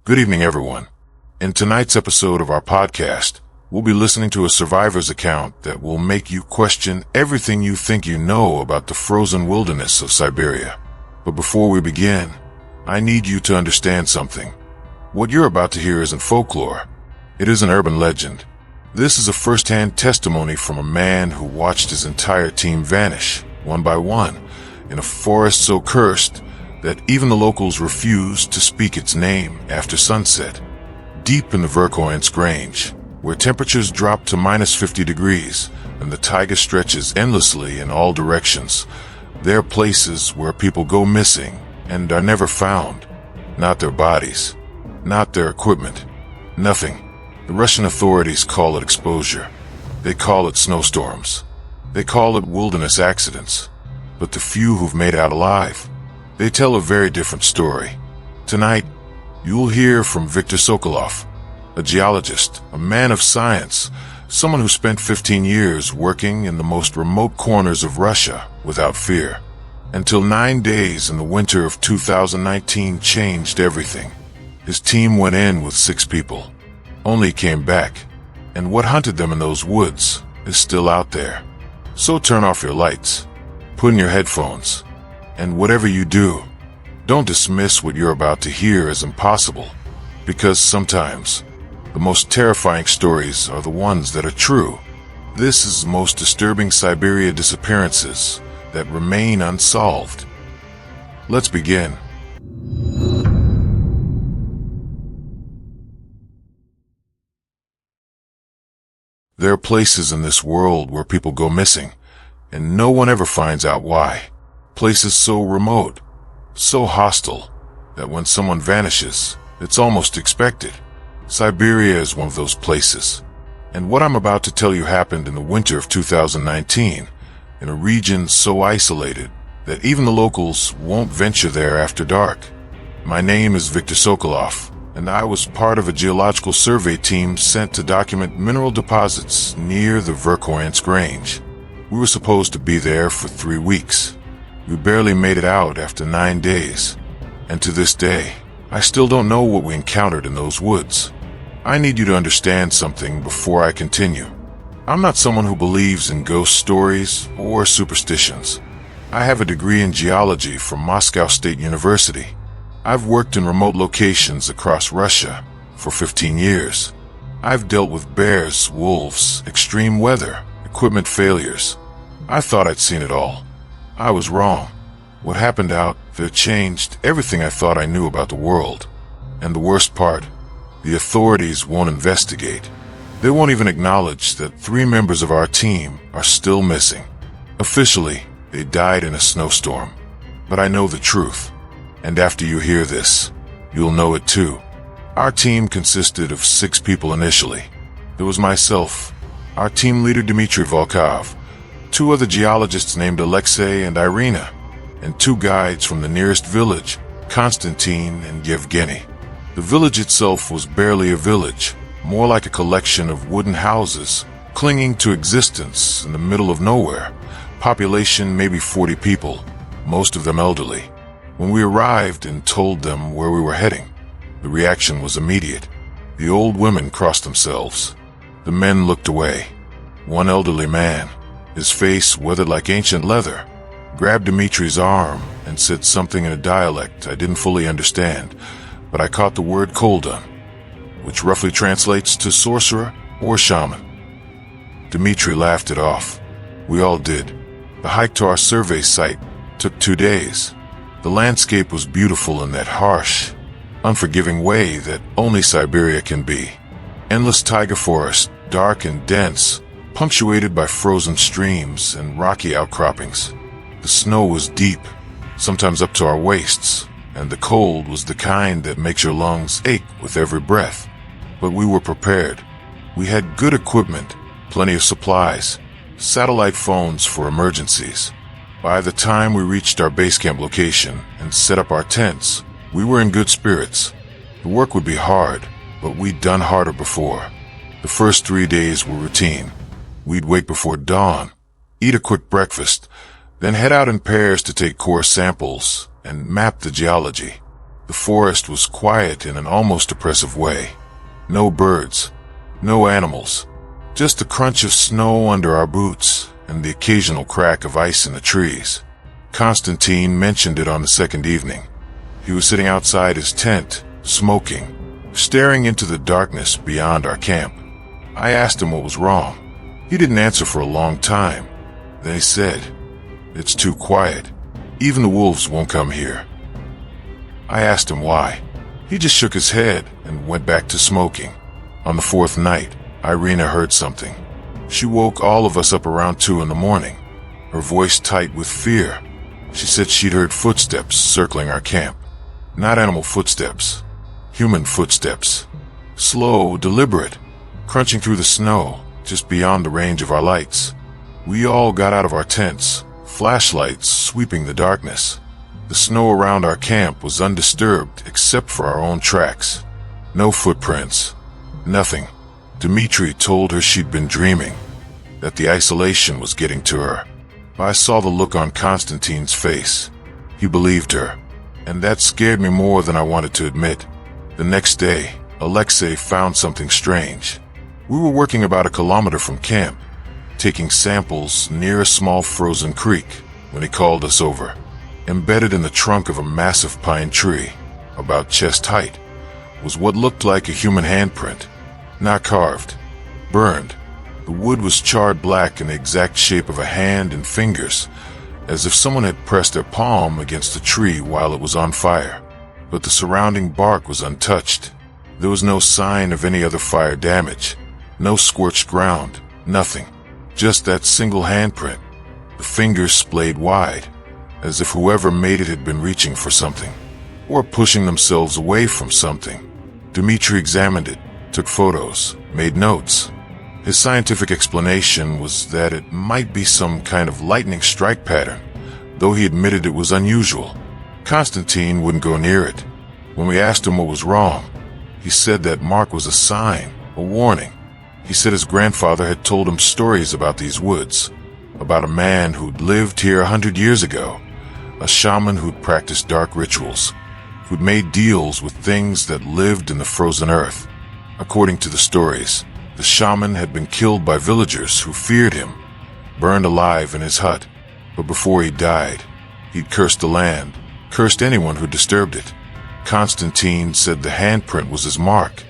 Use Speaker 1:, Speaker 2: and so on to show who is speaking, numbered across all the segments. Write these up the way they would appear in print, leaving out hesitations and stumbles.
Speaker 1: Good evening, everyone. In tonight's episode of our podcast, we'll be listening to a survivor's account that will make you question everything you think you know about the frozen wilderness of Siberia. But before we begin, I need you to understand something. What you're about to hear isn't folklore. It is an urban legend. This is a first-hand testimony from a man who watched his entire team vanish, one by one, in a forest so cursed that even the locals refused to speak its name after sunset. Deep in the Verkhoyansk Range, where temperatures drop to -50 degrees and the taiga stretches endlessly in all directions, there are places where people go missing and are never found. Not their bodies, not their equipment, nothing. The Russian authorities call it exposure. They call it snowstorms. They call it wilderness accidents. But the few who've made out alive, they tell a very different story. Tonight, you'll hear from Viktor Sokolov, a geologist, a man of science, someone who spent 15 years working in the most remote corners of Russia without fear, until 9 days in the winter of 2019 changed everything. His team went in with 6 people, only came back, and what hunted them in those woods is still out there. So turn off your lights, put in your headphones, and whatever you do, don't dismiss what you're about to hear as impossible, because sometimes the most terrifying stories are the ones that are true. This is the most disturbing Siberia disappearances that remain unsolved. Let's begin. There are places in this world where people go missing, and no one ever finds out why. Places so remote, so hostile, that when someone vanishes, it's almost expected. Siberia is one of those places. And what I'm about to tell you happened in the winter of 2019, in a region so isolated that even the locals won't venture there after dark. My name is Viktor Sokolov, and I was part of a geological survey team sent to document mineral deposits near the Verkhoyansk Range. We were supposed to be there for 3 weeks. We barely made it out after 9 days, and to this day, I still don't know what we encountered in those woods. I need you to understand something before I continue. I'm not someone who believes in ghost stories or superstitions. I have a degree in geology from Moscow State University. I've worked in remote locations across Russia for 15 years. I've dealt with bears, wolves, extreme weather, equipment failures. I thought I'd seen it all. I was wrong. What happened out there changed everything I thought I knew about the world. And the worst part, the authorities won't investigate. They won't even acknowledge that 3 members of our team are still missing. Officially, they died in a snowstorm. But I know the truth. And after you hear this, you'll know it too. Our team consisted of 6 people initially. There was myself, our team leader Dmitry Volkov, 2 other geologists named Alexei and Irina, and 2 guides from the nearest village, Konstantin and Yevgeny. The village itself was barely a village, more like a collection of wooden houses, clinging to existence in the middle of nowhere. Population maybe 40 people, most of them elderly. When we arrived and told them where we were heading, the reaction was immediate. The old women crossed themselves. The men looked away. One elderly man, his face weathered like ancient leather, grabbed Dimitri's arm and said something in a dialect I didn't fully understand, but I caught the word Koldan, which roughly translates to sorcerer or shaman. Dmitri laughed it off. We all did. The hike to our survey site took 2 days. The landscape was beautiful in that harsh, unforgiving way that only Siberia can be. Endless taiga forest, dark and dense, punctuated by frozen streams and rocky outcroppings. The snow was deep, sometimes up to our waists, and the cold was the kind that makes your lungs ache with every breath. But we were prepared. We had good equipment, plenty of supplies, satellite phones for emergencies. By the time we reached our base camp location and set up our tents, we were in good spirits. The work would be hard, but we'd done harder before. The first 3 days were routine. We'd wake before dawn, eat a quick breakfast, then head out in pairs to take core samples and map the geology. The forest was quiet in an almost oppressive way. No birds, no animals, just the crunch of snow under our boots and the occasional crack of ice in the trees. Constantine mentioned it on the second evening. He was sitting outside his tent, smoking, staring into the darkness beyond our camp. I asked him what was wrong. He didn't answer for a long time. Then he said, "It's too quiet. Even the wolves won't come here." I asked him why. He just shook his head and went back to smoking. On the fourth night, Irina heard something. She woke all of us up around 2 in the morning, her voice tight with fear. She said she'd heard footsteps circling our camp. Not animal footsteps, human footsteps. Slow, deliberate, crunching through the snow, just beyond the range of our lights. We all got out of our tents, flashlights sweeping the darkness. The snow around our camp was undisturbed except for our own tracks. No footprints. Nothing. Dmitri told her she'd been dreaming, that the isolation was getting to her. I saw the look on Constantine's face. He believed her, and that scared me more than I wanted to admit. The next day, Alexei found something strange. We were working about 1 kilometer from camp, taking samples near a small frozen creek, when he called us over. Embedded in the trunk of a massive pine tree, about chest height, was what looked like a human handprint. Not carved, burned. The wood was charred black in the exact shape of a hand and fingers, as if someone had pressed their palm against the tree while it was on fire. But the surrounding bark was untouched. There was no sign of any other fire damage, no scorched ground, nothing. Just that single handprint, the fingers splayed wide, as if whoever made it had been reaching for something, or pushing themselves away from something. Dmitri examined it, took photos, made notes. His scientific explanation was that it might be some kind of lightning strike pattern, though he admitted it was unusual. Constantine wouldn't go near it. When we asked him what was wrong, he said that mark was a sign, a warning. He said his grandfather had told him stories about these woods, about a man who'd lived here 100 years ago, a shaman who'd practiced dark rituals, who'd made deals with things that lived in the frozen earth. According to the stories, the shaman had been killed by villagers who feared him, burned alive in his hut. But before he died, he'd cursed the land, cursed anyone who disturbed it. Constantine said the handprint was his mark,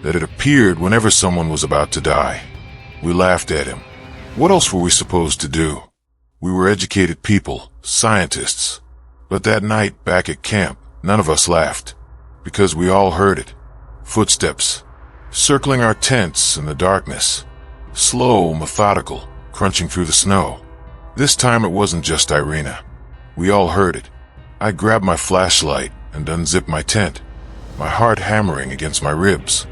Speaker 1: that it appeared whenever someone was about to die. We laughed at him. What else were we supposed to do? We were educated people, scientists. But that night back at camp, none of us laughed, because we all heard it. Footsteps, circling our tents in the darkness. Slow, methodical, crunching through the snow. This time it wasn't just Irina. We all heard it. I grabbed my flashlight and unzipped my tent, my heart hammering against my ribs.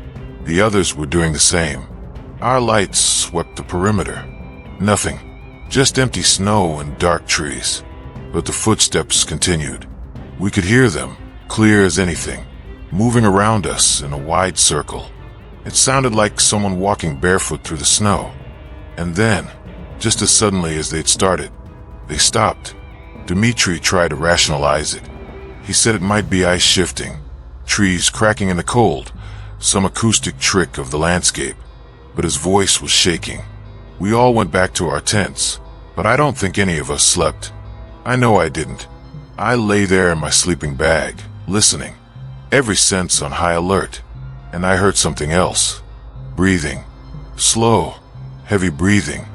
Speaker 1: The others were doing the same. Our lights swept the perimeter. Nothing, just empty snow and dark trees. But the footsteps continued. We could hear them, clear as anything, moving around us in a wide circle. It sounded like someone walking barefoot through the snow. And then, just as suddenly as they'd started, they stopped. Dmitri tried to rationalize it. He said it might be ice shifting, trees cracking in the cold, some acoustic trick of the landscape. But his voice was shaking. We all went back to our tents, but I don't think any of us slept. I know I didn't. I lay there in my sleeping bag, listening, every sense on high alert. And I heard something else. Breathing. Slow, heavy breathing,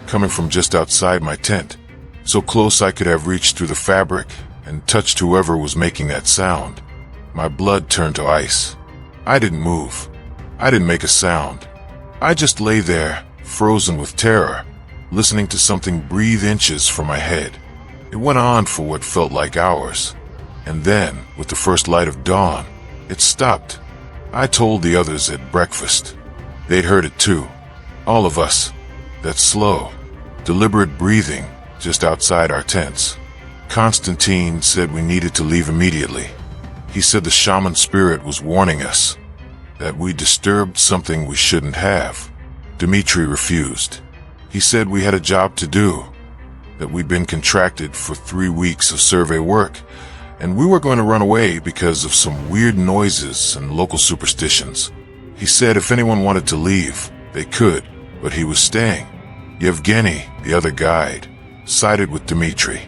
Speaker 1: coming from just outside my tent, so close I could have reached through the fabric and touched whoever was making that sound. My blood turned to ice. I didn't move. I didn't make a sound. I just lay there, frozen with terror, listening to something breathe inches from my head. It went on for what felt like hours. And then, with the first light of dawn, it stopped. I told the others at breakfast. They'd heard it too. All of us. That slow, deliberate breathing just outside our tents. Constantine said we needed to leave immediately. He said the shaman spirit was warning us, that we disturbed something we shouldn't have. Dmitri refused. He said we had a job to do, that we'd been contracted for 3 weeks of survey work, and we were going to run away because of some weird noises and local superstitions. He said if anyone wanted to leave, they could, but he was staying. Yevgeny, the other guide, sided with Dmitri.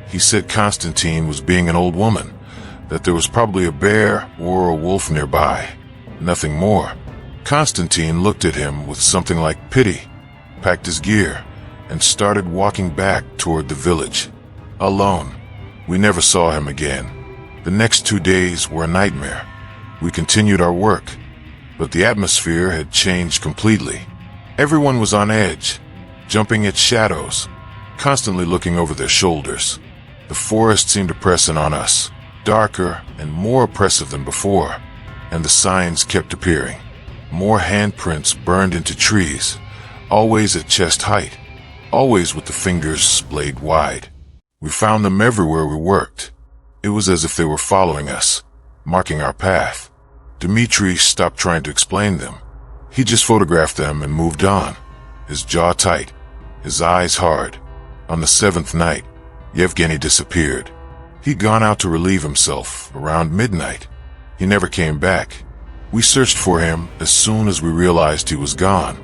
Speaker 1: He said Konstantin was being an old woman, that there was probably a bear or a wolf nearby. Nothing more. Konstantin looked at him with something like pity, packed his gear, and started walking back toward the village. Alone. We never saw him again. The next 2 days were a nightmare. We continued our work, but the atmosphere had changed completely. Everyone was on edge, jumping at shadows, constantly looking over their shoulders. The forest seemed to press in on us, darker and more oppressive than before, and the signs kept appearing. More handprints burned into trees, always at chest height, always with the fingers splayed wide. We found them everywhere we worked. It was as if they were following us, marking our path. Dmitri stopped trying to explain them. He just photographed them and moved on, his jaw tight, his eyes hard. On the 7th night, Yevgeny disappeared. He'd gone out to relieve himself around midnight. He never came back. We searched for him as soon as we realized he was gone,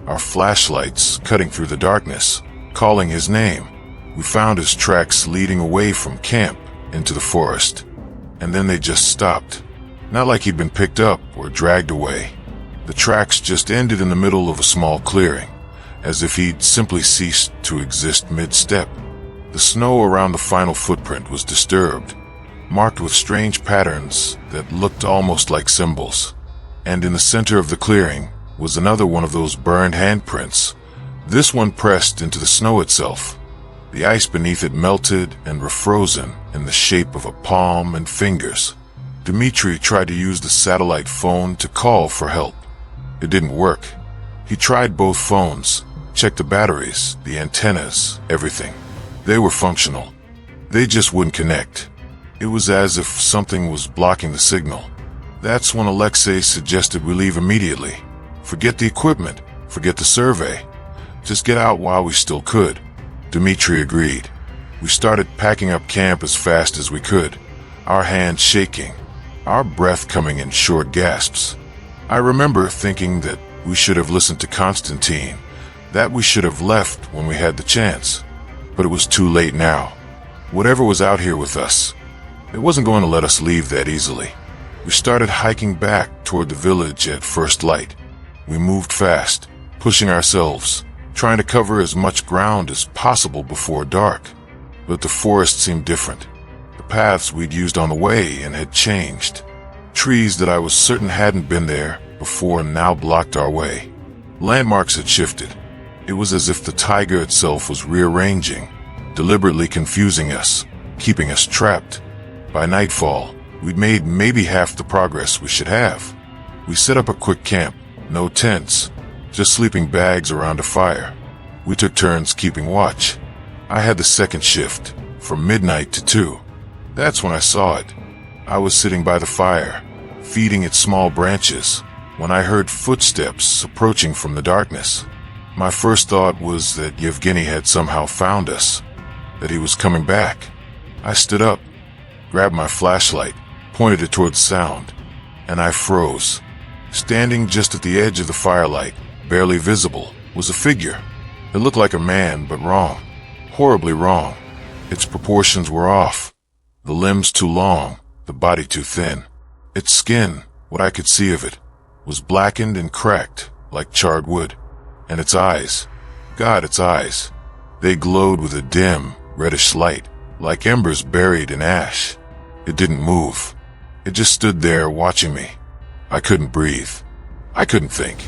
Speaker 1: our flashlights cutting through the darkness, calling his name. We found his tracks leading away from camp into the forest, and then they just stopped. Not like he'd been picked up or dragged away. The tracks just ended in the middle of a small clearing, as if he'd simply ceased to exist mid-step. The snow around the final footprint was disturbed, marked with strange patterns that looked almost like symbols. And in the center of the clearing was another one of those burned handprints, this one pressed into the snow itself. The ice beneath it melted and refrozen in the shape of a palm and fingers. Dmitri tried to use the satellite phone to call for help. It didn't work. He tried both phones, checked the batteries, the antennas, everything. They were functional. They just wouldn't connect. It was as if something was blocking the signal. That's when Alexei suggested we leave immediately. Forget the equipment, forget the survey. Just get out while we still could. Dmitri agreed. We started packing up camp as fast as we could, our hands shaking, our breath coming in short gasps. I remember thinking that we should have listened to Konstantin, that we should have left when we had the chance. But it was too late now. Whatever was out here with us, it wasn't going to let us leave that easily. We started hiking back toward the village at first light. We moved fast, pushing ourselves, trying to cover as much ground as possible before dark. But the forest seemed different. The paths we'd used on the way and had changed. Trees that I was certain hadn't been there before now blocked our way. Landmarks had shifted. It was as if the taiga itself was rearranging, deliberately confusing us, keeping us trapped. By nightfall, we'd made maybe half the progress we should have. We set up a quick camp, no tents, just sleeping bags around a fire. We took turns keeping watch. I had the second shift, from midnight to 2. That's when I saw it. I was sitting by the fire, feeding it small branches, when I heard footsteps approaching from the darkness. My first thought was that Yevgeny had somehow found us, that he was coming back. I stood up, grabbed my flashlight, pointed it toward the sound, and I froze. Standing just at the edge of the firelight, barely visible, was a figure. It looked like a man, but wrong. Horribly wrong. Its proportions were off. The limbs too long, the body too thin. Its skin, what I could see of it, was blackened and cracked, like charred wood. And its eyes, God, its eyes, they glowed with a dim, reddish light, like embers buried in ash. It didn't move. It just stood there watching me. I couldn't breathe. I couldn't think.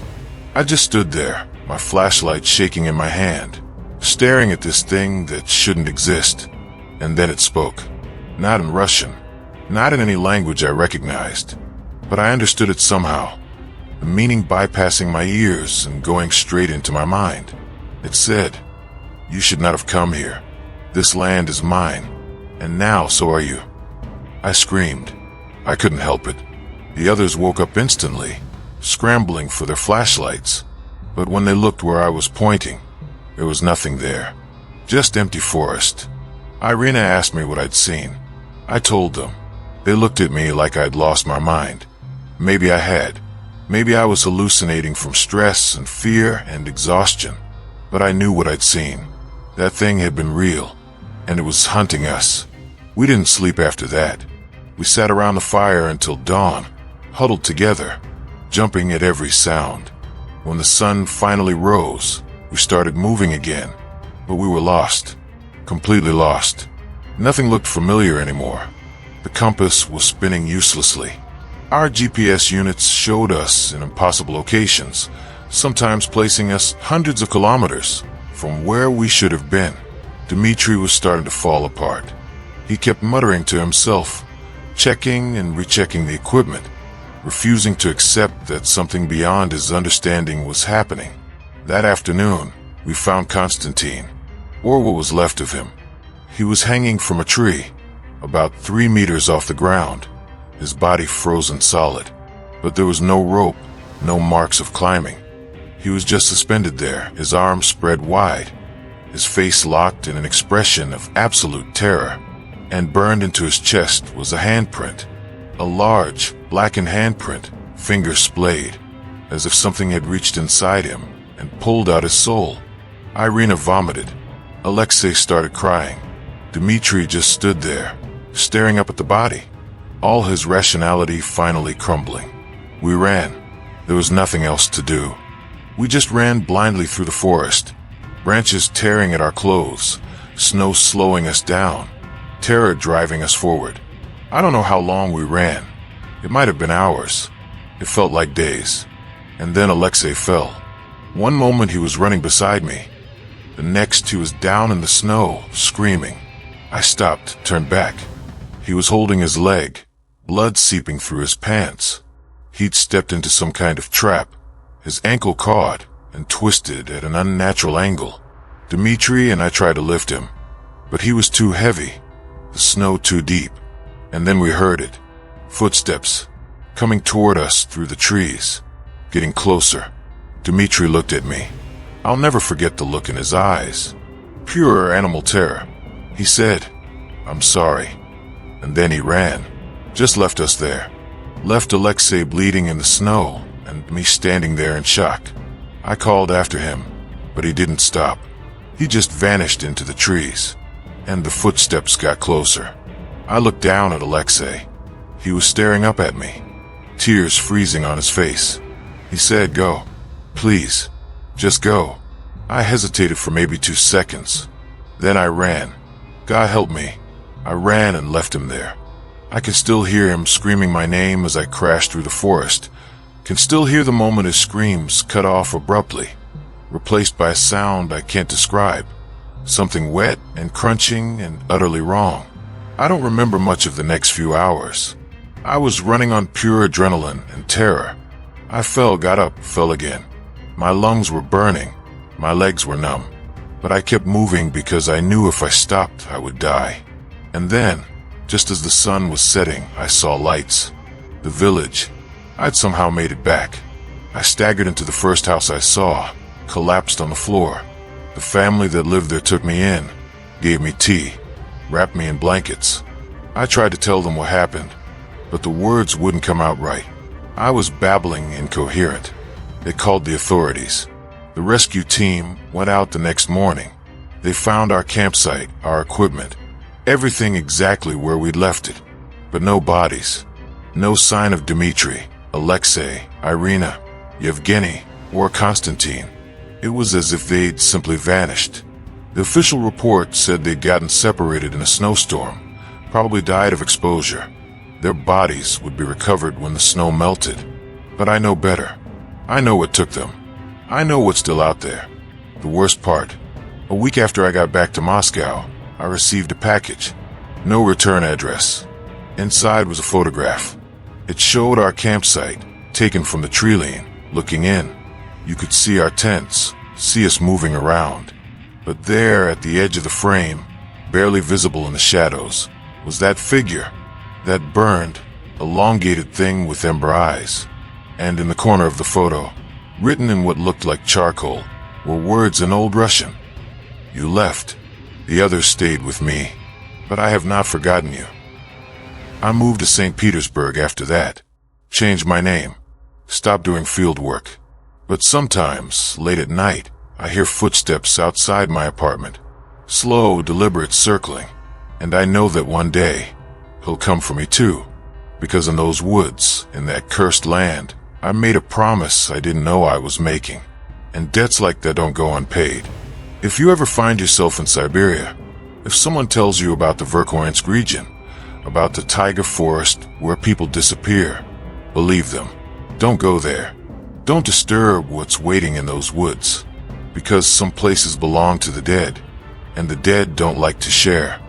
Speaker 1: I just stood there, my flashlight shaking in my hand, staring at this thing that shouldn't exist. And then it spoke. Not in Russian, not in any language I recognized, but I understood it somehow, the meaning bypassing my ears and going straight into my mind. It said, "You should not have come here. This land is mine, and now so are you." I screamed. I couldn't help it. The others woke up instantly, scrambling for their flashlights, but when they looked where I was pointing, there was nothing there, just empty forest. Irina asked me what I'd seen. I told them. They looked at me like I'd lost my mind. Maybe I had. Maybe I was hallucinating from stress and fear and exhaustion. But I knew what I'd seen. That thing had been real, and it was hunting us. We didn't sleep after that. We sat around the fire until dawn, huddled together, jumping at every sound. When the sun finally rose, we started moving again, but we were lost, completely lost. Nothing looked familiar anymore. The compass was spinning uselessly. Our GPS units showed us in impossible locations, sometimes placing us hundreds of kilometers from where we should have been. Dmitri was starting to fall apart. He kept muttering to himself, checking and rechecking the equipment, refusing to accept that something beyond his understanding was happening. That afternoon, we found Konstantin, or what was left of him. He was hanging from a tree, about 3 meters off the ground, his body frozen solid. But there was no rope, no marks of climbing. He was just suspended there, his arms spread wide, his face locked in an expression of absolute terror. And burned into his chest was a handprint, a large, blackened handprint, fingers splayed, as if something had reached inside him and pulled out his soul. Irina vomited. Alexei started crying. Dmitri just stood there, staring up at the body, all his rationality finally crumbling. We ran. There was nothing else to do. We just ran blindly through the forest, branches tearing at our clothes, snow slowing us down, terror driving us forward. I don't know how long we ran. It might have been hours. It felt like days. And then Alexei fell. One moment he was running beside me. The next he was down in the snow, screaming. I stopped, turned back. He was holding his leg, blood seeping through his pants. He'd stepped into some kind of trap. His ankle caught and twisted at an unnatural angle. Dmitri and I tried to lift him, but he was too heavy, the snow too deep. And then we heard it. Footsteps, coming toward us through the trees, getting closer. Dmitri looked at me. I'll never forget the look in his eyes. Pure animal terror. He said, "I'm sorry." And then he ran. Just left us there. Left Alexei bleeding in the snow and me standing there in shock. I called after him, but he didn't stop. He just vanished into the trees. And the footsteps got closer. I looked down at Alexei. He was staring up at me, tears freezing on his face. He said, "Go. Please. Just go." I hesitated for maybe 2 seconds. Then I ran. God help me. I ran and left him there. I can still hear him screaming my name as I crashed through the forest. Can still hear the moment his screams cut off abruptly, replaced by a sound I can't describe. Something wet and crunching and utterly wrong. I don't remember much of the next few hours. I was running on pure adrenaline and terror. I fell, got up, fell again. My lungs were burning. My legs were numb. But I kept moving because I knew if I stopped, I would die. And then, just as the sun was setting, I saw lights. The village. I'd somehow made it back. I staggered into the first house I saw, collapsed on the floor. The family that lived there took me in, gave me tea, wrapped me in blankets. I tried to tell them what happened, but the words wouldn't come out right. I was babbling incoherent. They called the authorities. The rescue team went out the next morning. They found our campsite, our equipment, everything exactly where we'd left it, but no bodies. No sign of Dmitri, Alexei, Irina, Yevgeny, or Konstantin. It was as if they'd simply vanished. The official report said they'd gotten separated in a snowstorm, probably died of exposure. Their bodies would be recovered when the snow melted. But I know better. I know what took them. I know what's still out there. The worst part, a week after I got back to Moscow, I received a package. No return address. Inside was a photograph. It showed our campsite, taken from the tree lane, looking in. You could see our tents, see us moving around. But there, at the edge of the frame, barely visible in the shadows, was that figure, that burned, elongated thing with ember eyes. And in the corner of the photo, written in what looked like charcoal, were words in Old Russian. "You left. The others stayed with me. But I have not forgotten you. I moved to St. Petersburg after that. Changed my name. Stopped doing field work. But sometimes, late at night, I hear footsteps outside my apartment. Slow, deliberate circling. And I know that one day, he'll come for me too. Because in those woods, in that cursed land, I made a promise I didn't know I was making. And debts like that don't go unpaid. If you ever find yourself in Siberia, if someone tells you about the Verkhoyansk region, about the taiga forest where people disappear, believe them. Don't go there. Don't disturb what's waiting in those woods. Because some places belong to the dead, and the dead don't like to share.